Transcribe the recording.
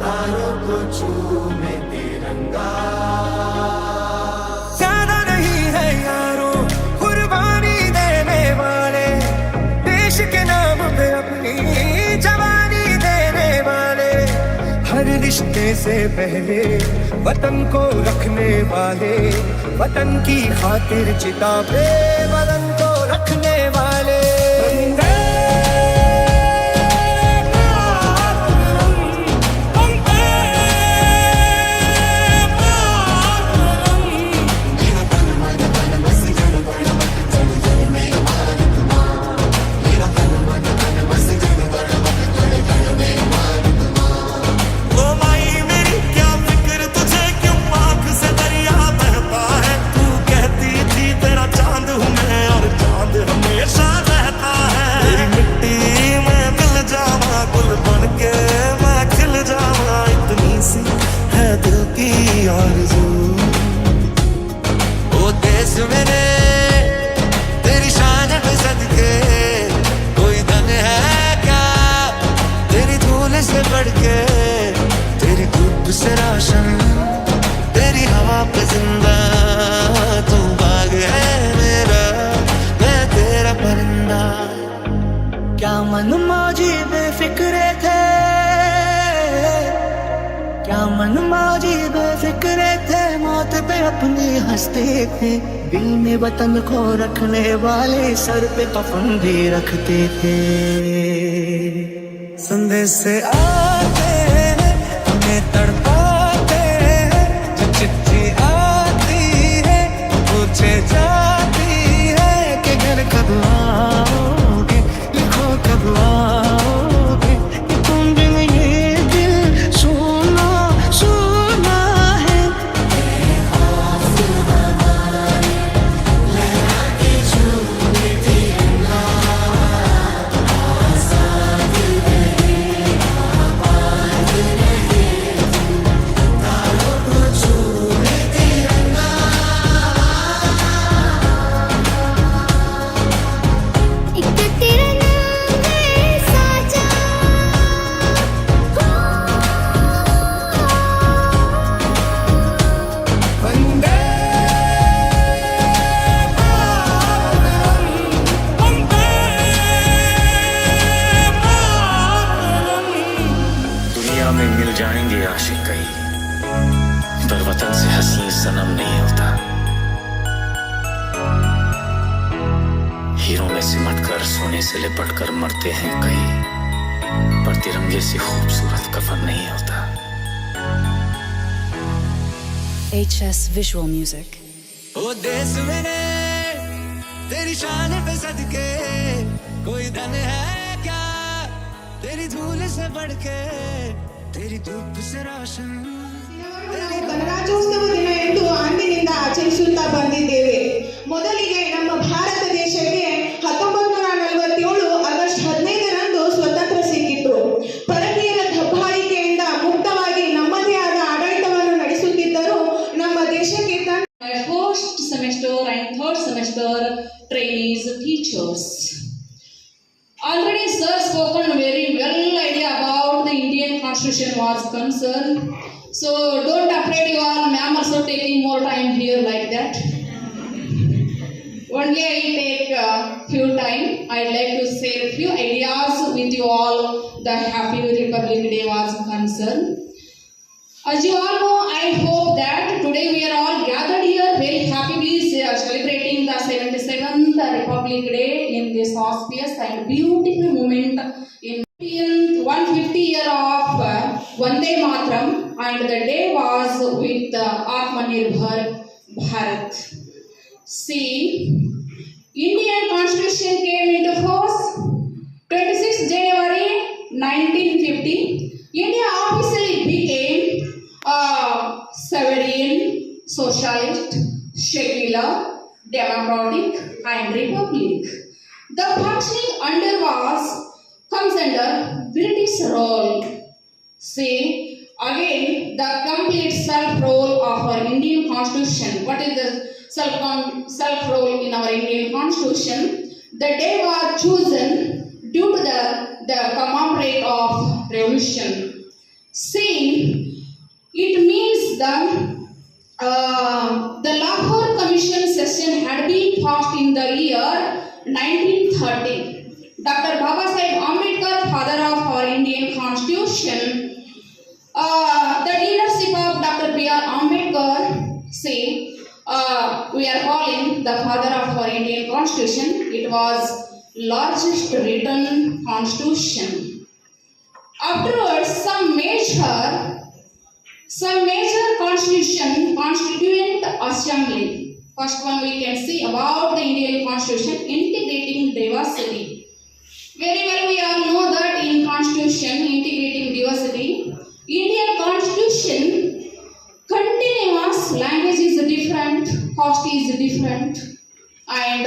तारों को चूमे तिरंगा। ज्यादा नहीं है यारों कुर्बानी देने वाले, देश के नाम पे अपनी जवानी देने वाले, हर रिश्ते से पहले वतन को रखने वाले, वतन की खातिर चिता पे वतन को रखने वाले। तेरी हवा पे जिंदा तू बाग है मेरा, मैं तेरा परिंदा। क्या मन मौजी बेफिक्रे थे, क्या मन मौजी बेफिक्रे थे, मौत पे अपनी हंसते थे, दिल में वतन को रखने वाले सर पे कफन भी रखते थे। संदेश से आते हमें तड़पाते, जब चिट्ठी आती है पूछे जाती है कि घर कब आओगे, लिखो कब आओगे, कि तुम बिन ये दिल सोना सोना है। में मिल जाएंगे आशिक कई, पर वतन से हसीन सनम नहीं होता। हीरों में सिमट कर सोने से लिपट कर मरते हैं कई, पर तिरंगे से खूबसूरत कफन नहीं होता। HS Visual Music। ओ देश मेरे तेरी शान पे सदके, कोई धन है क्या तेरी धूल से बढ़ के, तेरी धूप से रोशन। ಗಣರಾಜ್ಯೋತ್ಸವ ದಿನ ಎಂದು ಅಂದಿನಿಂದ ಆಚರಿಸುತ್ತಾ ಬಂದಿದ್ದೇವೆ. ಮೊದಲಿಗೆ ನಮ್ಮ ಭಾರತ ದೇಶಕ್ಕೆ 1947 ಆಗಸ್ಟ್ 15ರಂದು ಸ್ವತಂತ್ರ ಸಿಕ್ಕಿತು. ಪರಕೀಯರ ದಬ್ಬಾಳಿಕೆಯಿಂದ ಮುಕ್ತವಾಗಿ ನಮ್ಮದೇ ಆದ ಆಡಳಿತವನ್ನು ನಡೆಸುತ್ತಿದ್ದರು. ನಮ್ಮ ದೇಶಕ್ಕೆ first semester and third semester trainees teachers. Already sir spoken very well idea about the Indian Constitution was concerned. So don't afraid you all ma'am also taking more time here like that. Only I take few time. I'd like to share few ideas with you all. The Happy Republic Day was concerned. As you all know, I hope that today we are all gathered here very happily celebrating the 77th Republic Day in this auspicious and beautiful moment in 150 year of Vande Mataram, and the day was with Atmanirbhar Bharat. See, Indian Constitution came into force 26 January 1950. India officially became a sovereign, socialist, secular, democratic and republic. The functioning under comes under British rule. See, again the complete self-rule of our Indian Constitution. What is the self-rule in our Indian Constitution? The day was chosen due to the commemorate of revolution. saying it means the Lahore Commission session had been passed in the year 1930. Dr. Babasaheb Ambedkar, father of our Indian Constitution, the leadership of Dr. B.R. Ambedkar say we are calling the father of our Indian Constitution. It was largest written constitution. Afterwards, some major constituent assembly. First one we can see about the Indian Constitution, integrating diversity. Very well we all know that in Constitution, integrating diversity, Indian Constitution, continuous language is different, caste is different, and